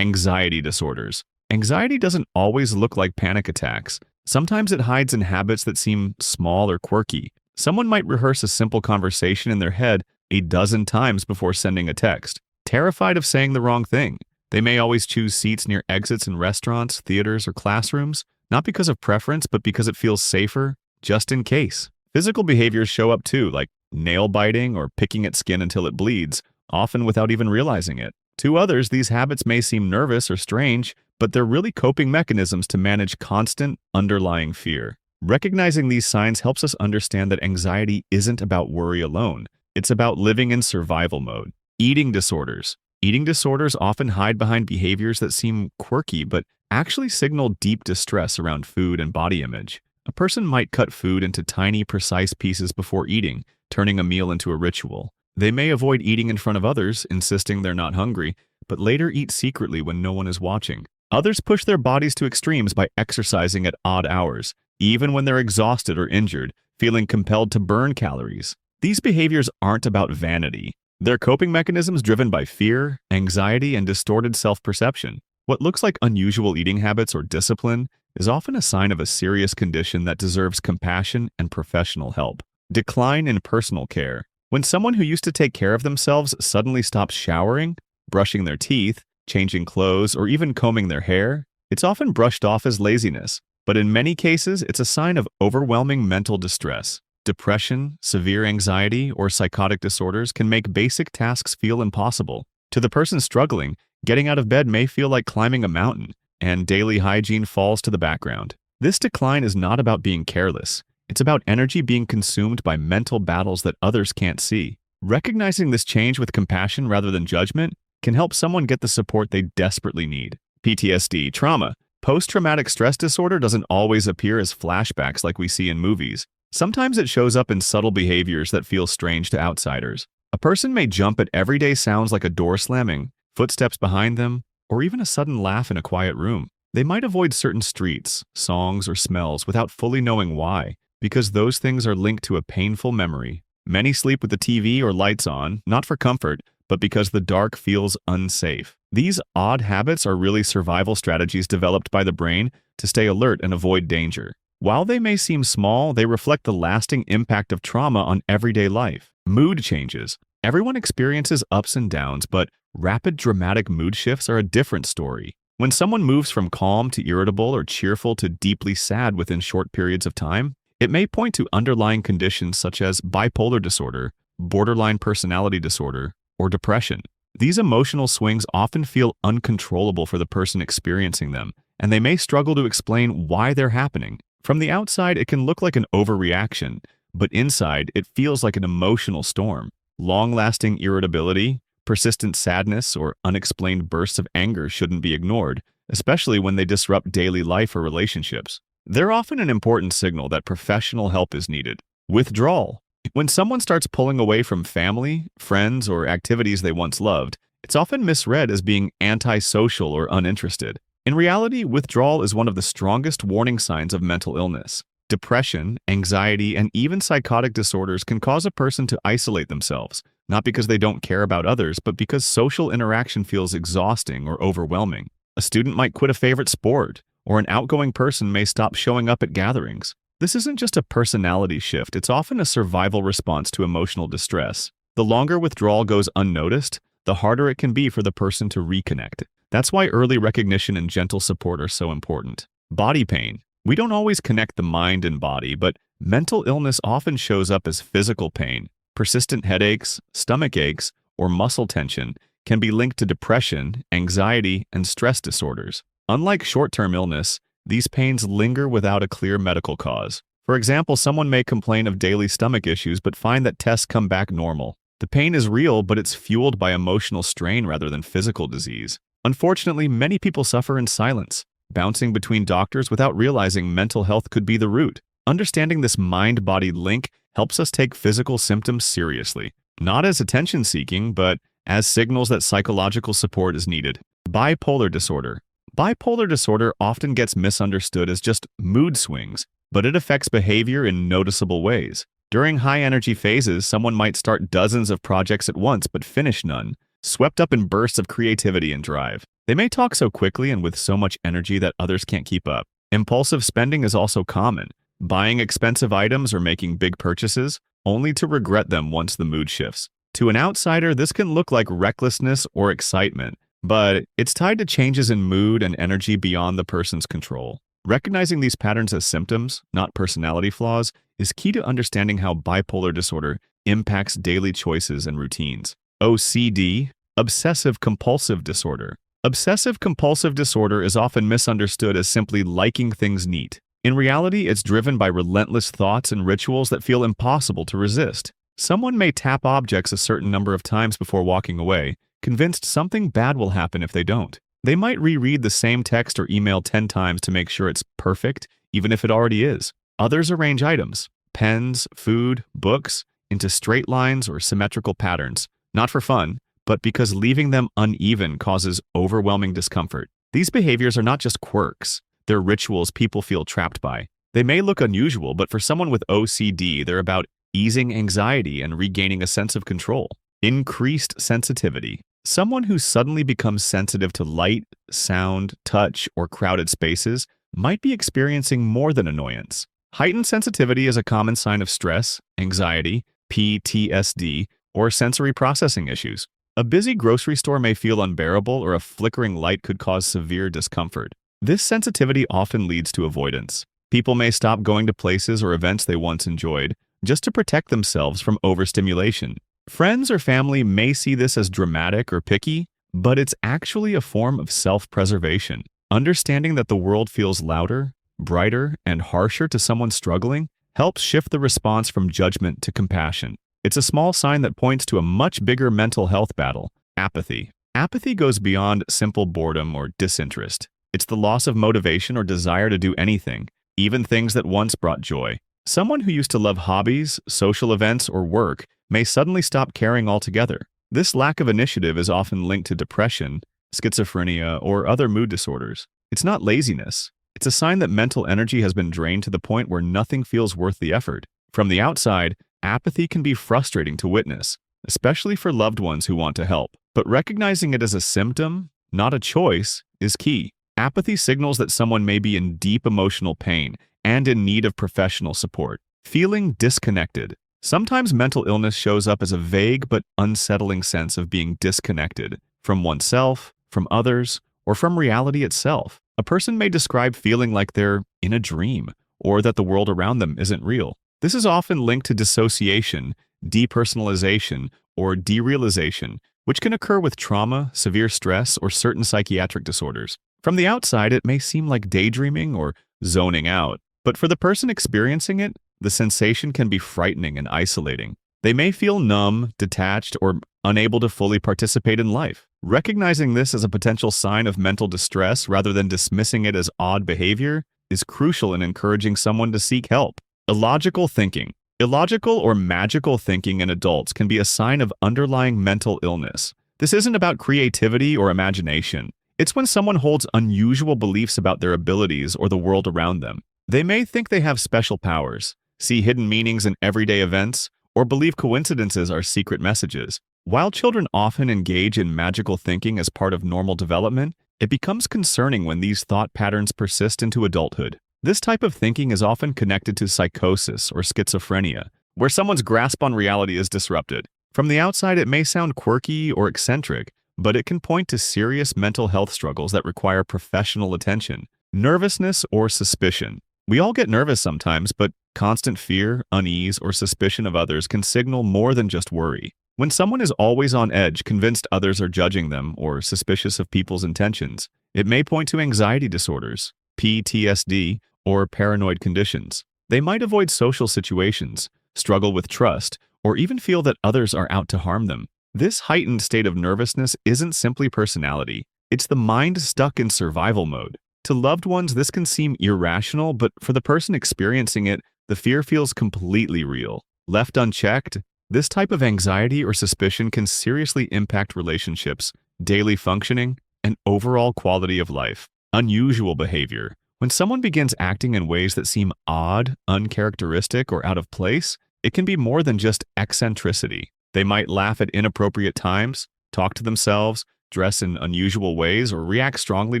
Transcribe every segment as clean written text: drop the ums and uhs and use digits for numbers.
Anxiety disorders. Anxiety doesn't always look like panic attacks. Sometimes it hides in habits that seem small or quirky. Someone might rehearse a simple conversation in their head a dozen times before sending a text, terrified of saying the wrong thing. They may always choose seats near exits in restaurants, theaters, or classrooms, not because of preference, but because it feels safer, just in case. Physical behaviors show up too, like nail biting or picking at skin until it bleeds, often without even realizing it. To others, these habits may seem nervous or strange, but they're really coping mechanisms to manage constant, underlying fear. Recognizing these signs helps us understand that anxiety isn't about worry alone. It's about living in survival mode. Eating disorders. Eating disorders often hide behind behaviors that seem quirky but actually signal deep distress around food and body image. A person might cut food into tiny, precise pieces before eating, turning a meal into a ritual. They may avoid eating in front of others, insisting they're not hungry, but later eat secretly when no one is watching. Others push their bodies to extremes by exercising at odd hours, even when they're exhausted or injured, feeling compelled to burn calories. These behaviors aren't about vanity. They're coping mechanisms driven by fear, anxiety, and distorted self-perception. What looks like unusual eating habits or discipline is often a sign of a serious condition that deserves compassion and professional help. Decline in personal care. When someone who used to take care of themselves suddenly stops showering, brushing their teeth, changing clothes, or even combing their hair, it's often brushed off as laziness. But in many cases, it's a sign of overwhelming mental distress. Depression, severe anxiety, or psychotic disorders can make basic tasks feel impossible. To the person struggling, getting out of bed may feel like climbing a mountain, and daily hygiene falls to the background. This decline is not about being careless. It's about energy being consumed by mental battles that others can't see. Recognizing this change with compassion rather than judgment can help someone get the support they desperately need. PTSD, trauma. Post-traumatic stress disorder doesn't always appear as flashbacks like we see in movies. Sometimes it shows up in subtle behaviors that feel strange to outsiders. A person may jump at everyday sounds like a door slamming, footsteps behind them, or even a sudden laugh in a quiet room. They might avoid certain streets, songs, or smells without fully knowing why, because those things are linked to a painful memory. Many sleep with the TV or lights on, not for comfort, but because the dark feels unsafe. These odd habits are really survival strategies developed by the brain to stay alert and avoid danger. While they may seem small, they reflect the lasting impact of trauma on everyday life. Mood changes. Everyone experiences ups and downs, but rapid, dramatic mood shifts are a different story. When someone moves from calm to irritable or cheerful to deeply sad within short periods of time, it may point to underlying conditions such as bipolar disorder, borderline personality disorder, or depression. These emotional swings often feel uncontrollable for the person experiencing them, and they may struggle to explain why they're happening. From the outside, it can look like an overreaction, but inside, it feels like an emotional storm. Long-lasting irritability, persistent sadness, or unexplained bursts of anger shouldn't be ignored, especially when they disrupt daily life or relationships. They're often an important signal that professional help is needed. Withdrawal. When someone starts pulling away from family, friends, or activities they once loved, it's often misread as being antisocial or uninterested. In reality, withdrawal is one of the strongest warning signs of mental illness. Depression, anxiety, and even psychotic disorders can cause a person to isolate themselves, not because they don't care about others, but because social interaction feels exhausting or overwhelming. A student might quit a favorite sport, or an outgoing person may stop showing up at gatherings. This isn't just a personality shift, it's often a survival response to emotional distress. The longer withdrawal goes unnoticed, the harder it can be for the person to reconnect. That's why early recognition and gentle support are so important. Body pain. We don't always connect the mind and body, but mental illness often shows up as physical pain. Persistent headaches, stomach aches, or muscle tension can be linked to depression, anxiety, and stress disorders. Unlike short-term illness, these pains linger without a clear medical cause. For example, someone may complain of daily stomach issues but find that tests come back normal. The pain is real, but it's fueled by emotional strain rather than physical disease. Unfortunately, many people suffer in silence, bouncing between doctors without realizing mental health could be the root. Understanding this mind-body link helps us take physical symptoms seriously, not as attention-seeking, but as signals that psychological support is needed. Bipolar disorder. Bipolar disorder often gets misunderstood as just mood swings, but it affects behavior in noticeable ways. During high-energy phases, someone might start dozens of projects at once but finish none, swept up in bursts of creativity and drive. They may talk so quickly and with so much energy that others can't keep up. Impulsive spending is also common, buying expensive items or making big purchases, only to regret them once the mood shifts. To an outsider, this can look like recklessness or excitement, but it's tied to changes in mood and energy beyond the person's control. Recognizing these patterns as symptoms, not personality flaws, is key to understanding how bipolar disorder impacts daily choices and routines. OCD, obsessive-compulsive disorder. Obsessive-compulsive disorder is often misunderstood as simply liking things neat. In reality, it's driven by relentless thoughts and rituals that feel impossible to resist. Someone may tap objects a certain number of times before walking away, convinced something bad will happen if they don't. They might reread the same text or email 10 times to make sure it's perfect, even if it already is. Others arrange items, pens, food, books, into straight lines or symmetrical patterns, not for fun, but because leaving them uneven causes overwhelming discomfort. These behaviors are not just quirks, they're rituals people feel trapped by. They may look unusual, but for someone with OCD, they're about easing anxiety and regaining a sense of control. Increased sensitivity. Someone who suddenly becomes sensitive to light, sound, touch, or crowded spaces might be experiencing more than annoyance. Heightened sensitivity is a common sign of stress, anxiety, PTSD, or sensory processing issues. A busy grocery store may feel unbearable, or a flickering light could cause severe discomfort. This sensitivity often leads to avoidance. People may stop going to places or events they once enjoyed just to protect themselves from overstimulation. Friends or family may see this as dramatic or picky, but it's actually a form of self-preservation. Understanding that the world feels louder, brighter, and harsher to someone struggling helps shift the response from judgment to compassion. It's a small sign that points to a much bigger mental health battle: apathy. Apathy goes beyond simple boredom or disinterest. It's the loss of motivation or desire to do anything, even things that once brought joy. Someone who used to love hobbies, social events, or work may suddenly stop caring altogether. This lack of initiative is often linked to depression, schizophrenia, or other mood disorders. It's not laziness. It's a sign that mental energy has been drained to the point where nothing feels worth the effort. From the outside, apathy can be frustrating to witness, especially for loved ones who want to help. But recognizing it as a symptom, not a choice, is key. Apathy signals that someone may be in deep emotional pain and in need of professional support. Feeling disconnected. Sometimes mental illness shows up as a vague but unsettling sense of being disconnected from oneself, from others, or from reality itself. A person may describe feeling like they're in a dream, or that the world around them isn't real. This is often linked to dissociation, depersonalization, or derealization, which can occur with trauma, severe stress, or certain psychiatric disorders. From the outside, it may seem like daydreaming or zoning out, but for the person experiencing it, the sensation can be frightening and isolating. They may feel numb, detached, or unable to fully participate in life. Recognizing this as a potential sign of mental distress rather than dismissing it as odd behavior is crucial in encouraging someone to seek help. Illogical thinking. Illogical or magical thinking in adults can be a sign of underlying mental illness. This isn't about creativity or imagination. It's when someone holds unusual beliefs about their abilities or the world around them. They may think they have special powers, see hidden meanings in everyday events, or believe coincidences are secret messages. While children often engage in magical thinking as part of normal development, it becomes concerning when these thought patterns persist into adulthood. This type of thinking is often connected to psychosis or schizophrenia, where someone's grasp on reality is disrupted. From the outside, it may sound quirky or eccentric, but it can point to serious mental health struggles that require professional attention. Nervousness or suspicion. We all get nervous sometimes, but constant fear, unease, or suspicion of others can signal more than just worry. When someone is always on edge, convinced others are judging them, or suspicious of people's intentions, it may point to anxiety disorders, PTSD, or paranoid conditions. They might avoid social situations, struggle with trust, or even feel that others are out to harm them. This heightened state of nervousness isn't simply personality. It's the mind stuck in survival mode. To loved ones, this can seem irrational, but for the person experiencing it, the fear feels completely real. Left unchecked, this type of anxiety or suspicion can seriously impact relationships, daily functioning, and overall quality of life. Unusual behavior. When someone begins acting in ways that seem odd, uncharacteristic, or out of place, it can be more than just eccentricity. They might laugh at inappropriate times, talk to themselves, dress in unusual ways, or react strongly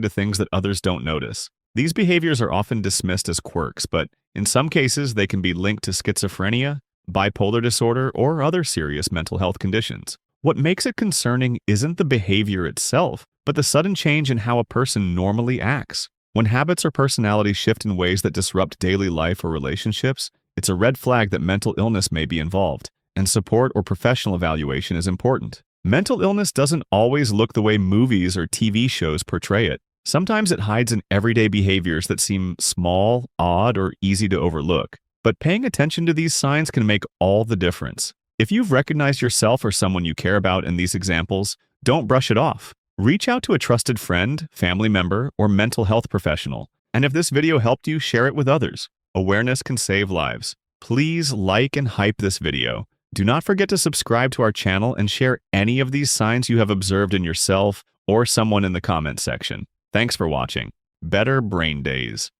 to things that others don't notice. These behaviors are often dismissed as quirks, but in some cases they can be linked to schizophrenia, bipolar disorder, or other serious mental health conditions. What makes it concerning isn't the behavior itself, but the sudden change in how a person normally acts. When habits or personalities shift in ways that disrupt daily life or relationships, it's a red flag that mental illness may be involved, and support or professional evaluation is important. Mental illness doesn't always look the way movies or TV shows portray it. Sometimes it hides in everyday behaviors that seem small, odd, or easy to overlook. But paying attention to these signs can make all the difference. If you've recognized yourself or someone you care about in these examples, don't brush it off. Reach out to a trusted friend, family member, or mental health professional. And if this video helped you, share it with others. Awareness can save lives. Please like and hype this video. Do not forget to subscribe to our channel and share any of these signs you have observed in yourself or someone in the comment section. Thanks for watching. Better Brain Days.